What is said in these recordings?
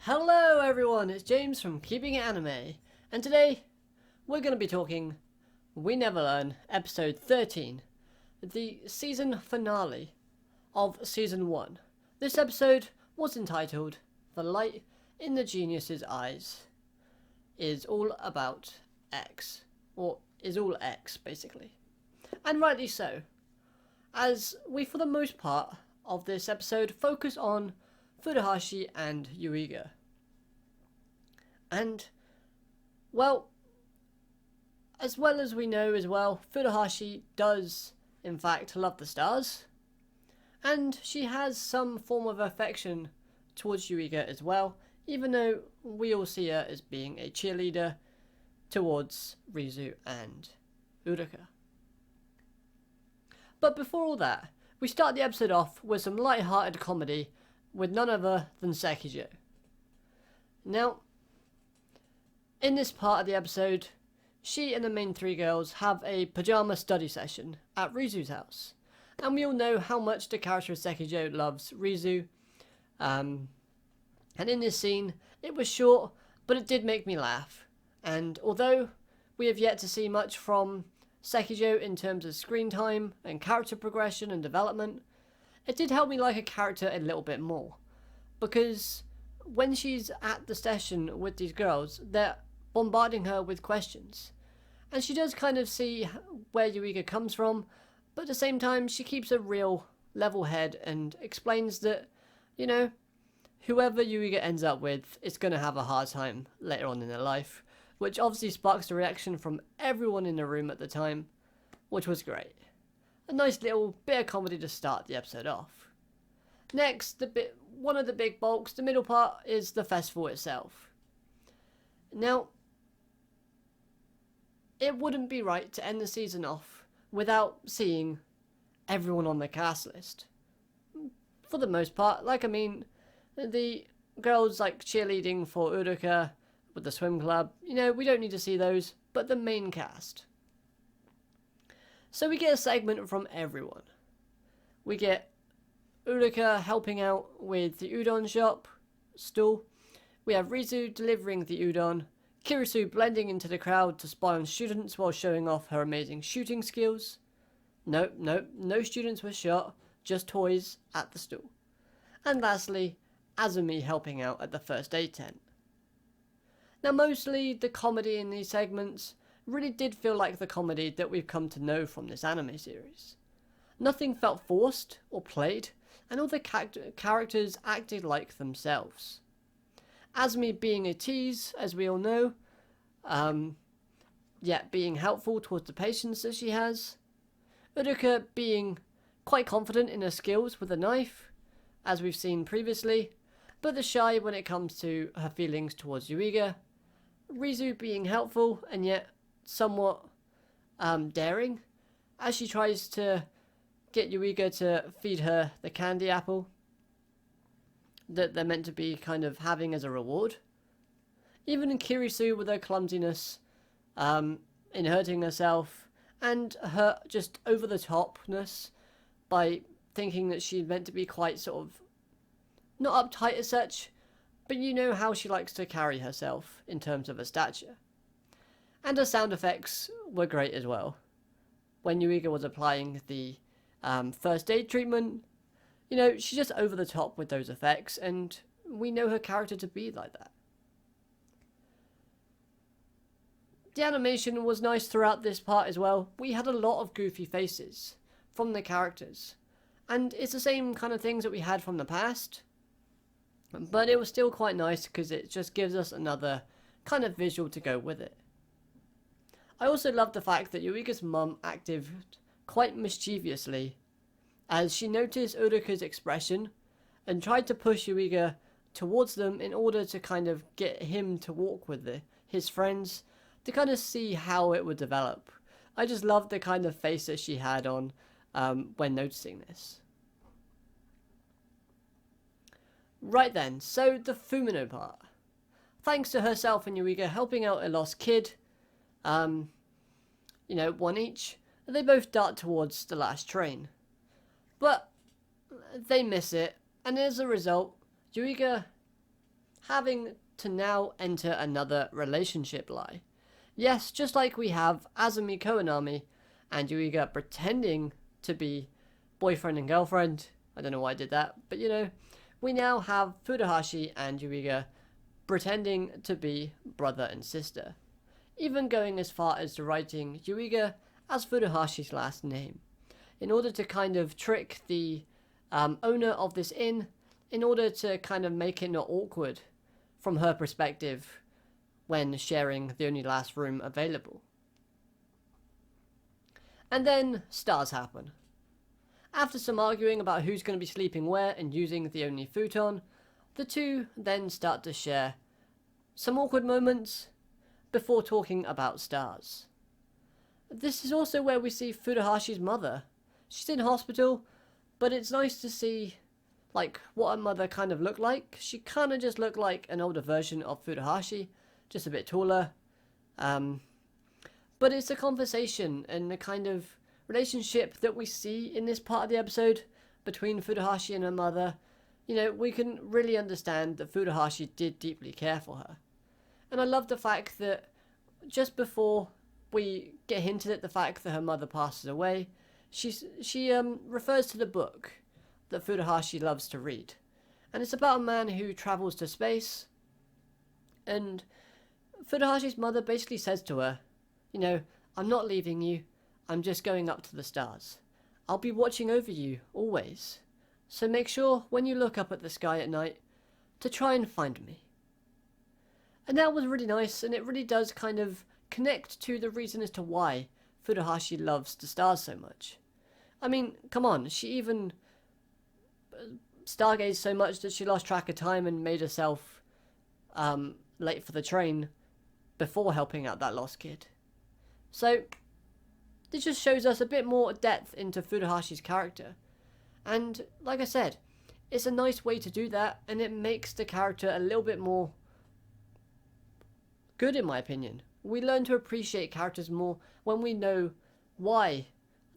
Hello everyone, it's James from Keeping It Anime, and today we're going to be talking We Never Learn, episode 13, the season finale of season 1. This episode was entitled The Light in the Genius's Eyes is all about X, or is all X basically. And rightly so, as we for the most part of this episode focus on Furuhashi and Yuiga. And, well as we know as well, Furuhashi does, in fact, love the stars. And she has some form of affection towards Yuiga as well, even though we all see her as being a cheerleader towards Rizu and Uruka. But before all that, we start the episode off with some light-hearted comedy with none other than Sekijo. Now, in this part of the episode, she and the main three girls have a pajama study session at Rizu's house. And we all know how much the character of Sekijo loves Rizu. And in this scene, it was short, but it did make me laugh. And although we have yet to see much from Sekijo in terms of screen time and character progression and development, it did help me like a character a little bit more. Because when she's at the session with these girls, they're bombarding her with questions. And she does kind of see where Yuiga comes from, but at the same time she keeps a real level head and explains that, you know, whoever Yuiga ends up with is going to have a hard time later on in their life, which obviously sparks a reaction from everyone in the room at the time, which was great. A nice little bit of comedy to start the episode off. Next, one of the big bulks, the middle part, is the festival itself. Now, it wouldn't be right to end the season off without seeing everyone on the cast list. For the most part, the girls like cheerleading for Uruka with the swim club, we don't need to see those, but the main cast. So we get a segment from everyone. We get Uruka helping out with the udon shop stall. We have Rizu delivering the udon, Kirisu blending into the crowd to spy on students while showing off her amazing shooting skills. No students were shot, just toys at the stall. And lastly, Azumi helping out at the first aid tent. Now mostly the comedy in these segments really did feel like the comedy that we've come to know from this anime series. Nothing felt forced or played, and all the characters acted like themselves. Azumi being a tease, as we all know, yet being helpful towards the patients that she has. Uruka being quite confident in her skills with a knife, as we've seen previously, but the shy when it comes to her feelings towards Yuiga. Rizu being helpful and yet somewhat daring, as she tries to get Yuiga to feed her the candy apple that they're meant to be kind of having as a reward. Even in Kirisu with her clumsiness, in hurting herself, and her just over-the-topness by thinking that she's meant to be quite sort of, not uptight as such, but you know how she likes to carry herself in terms of her stature. And her sound effects were great as well. When Yuiga was applying the first aid treatment, she's just over the top with those effects, and we know her character to be like that. The animation was nice throughout this part as well. We had a lot of goofy faces from the characters, and it's the same kind of things that we had from the past, but it was still quite nice because it just gives us another kind of visual to go with it. I also love the fact that Yuiga's mum acted quite mischievously as she noticed Uruka's expression and tried to push Yuiga towards them in order to kind of get him to walk with his friends to kind of see how it would develop. I just loved the kind of face that she had on when noticing this. Right then, so the Fumino part. Thanks to herself and Yuiga helping out a lost kid, one each, they both dart towards the last train. But they miss it, and as a result, Yuiga having to now enter another relationship lie. Yes, just like we have Azumi Koinami and Yuiga pretending to be boyfriend and girlfriend. I don't know why I did that, but we now have Furuhashi and Yuiga pretending to be brother and sister, even going as far as to writing Yuiga as Furuhashi's last name, in order to kind of trick the owner of this inn, in order to kind of make it not awkward from her perspective when sharing the only last room available. And then stars happen. After some arguing about who's going to be sleeping where and using the only futon, the two then start to share some awkward moments before talking about stars. This is also where we see Furuhashi's mother. She's in hospital, but it's nice to see what her mother kind of looked like. She kind of just looked like an older version of Furuhashi, just a bit taller. But it's a conversation and the kind of relationship that we see in this part of the episode between Furuhashi and her mother. We can really understand that Furuhashi did deeply care for her. And I love the fact that just before we get hinted at the fact that her mother passes away, she refers to the book that Furuhashi loves to read. And it's about a man who travels to space, and Furuhashi's mother basically says to her, I'm not leaving you, I'm just going up to the stars. I'll be watching over you, always. So make sure, when you look up at the sky at night, to try and find me. And that was really nice, and it really does kind of connect to the reason as to why Furuhashi loves the stars so much. I mean, come on, she even stargazed so much that she lost track of time and made herself late for the train before helping out that lost kid. So, this just shows us a bit more depth into Furuhashi's character. And, like I said, it's a nice way to do that, and it makes the character a little bit more good, in my opinion. We learn to appreciate characters more when we know why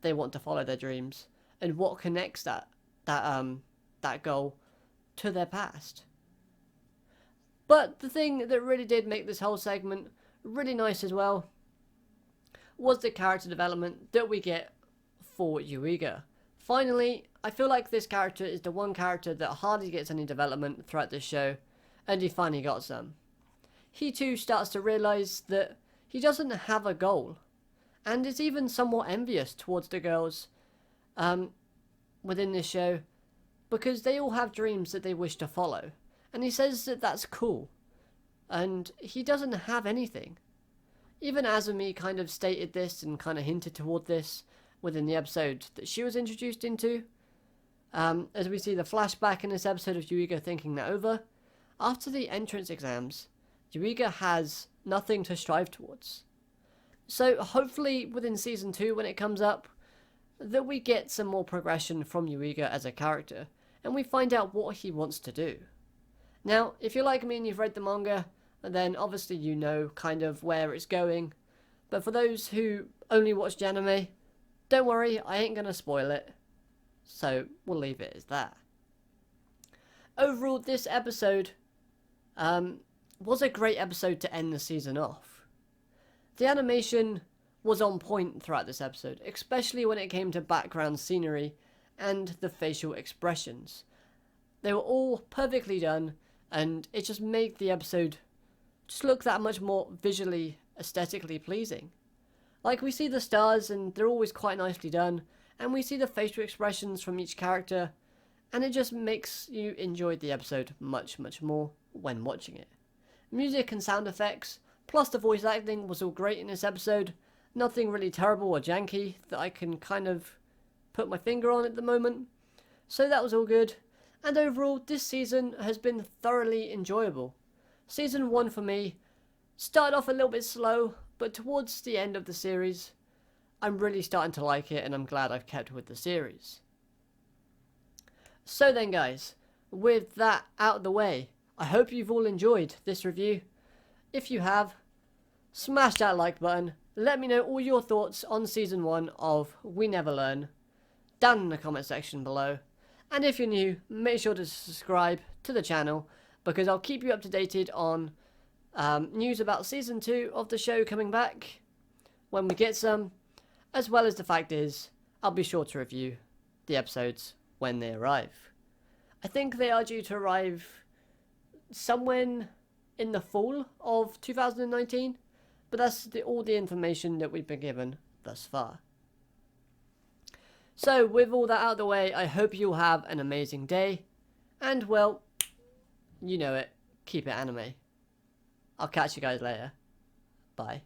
they want to follow their dreams and what connects that goal to their past. But the thing that really did make this whole segment really nice as well was the character development that we get for Yuiga. Finally, I feel like this character is the one character that hardly gets any development throughout this show, and he finally got some. He too starts to realise that he doesn't have a goal, and is even somewhat envious towards the girls within this show, because they all have dreams that they wish to follow, and he says that that's cool, and he doesn't have anything. Even Azumi kind of stated this and kind of hinted toward this within the episode that she was introduced into. As we see the flashback in this episode of Yuiga thinking that over, after the entrance exams, Yuiga has nothing to strive towards. So hopefully within season 2 when it comes up, that we get some more progression from Yuiga as a character, and we find out what he wants to do. Now, if you're like me and you've read the manga, then obviously you know kind of where it's going. But for those who only watched anime, don't worry, I ain't gonna spoil it. So we'll leave it as that. Overall, this episode was a great episode to end the season off. The animation was on point throughout this episode, especially when it came to background scenery and the facial expressions. They were all perfectly done, and it just made the episode just look that much more visually, aesthetically pleasing. Like, we see the stars and they're always quite nicely done, and we see the facial expressions from each character, and it just makes you enjoy the episode much, much more when watching it. Music and sound effects, plus the voice acting was all great in this episode. Nothing really terrible or janky that I can kind of put my finger on at the moment. So that was all good. And overall, this season has been thoroughly enjoyable. Season 1 for me started off a little bit slow, but towards the end of the series, I'm really starting to like it, and I'm glad I've kept with the series. So then guys, with that out of the way, I hope you've all enjoyed this review. If you have, smash that like button, let me know all your thoughts on Season 1 of We Never Learn down in the comment section below. And if you're new, make sure to subscribe to the channel because I'll keep you up to date on news about Season 2 of the show coming back when we get some, as well as the fact is, I'll be sure to review the episodes when they arrive. I think they are due to arrive somewhere in the fall of 2019, but that's all the information that we've been given thus far. So, with all that out of the way, I hope you'll have an amazing day, and well, you know it, keep it anime. I'll catch you guys later. Bye.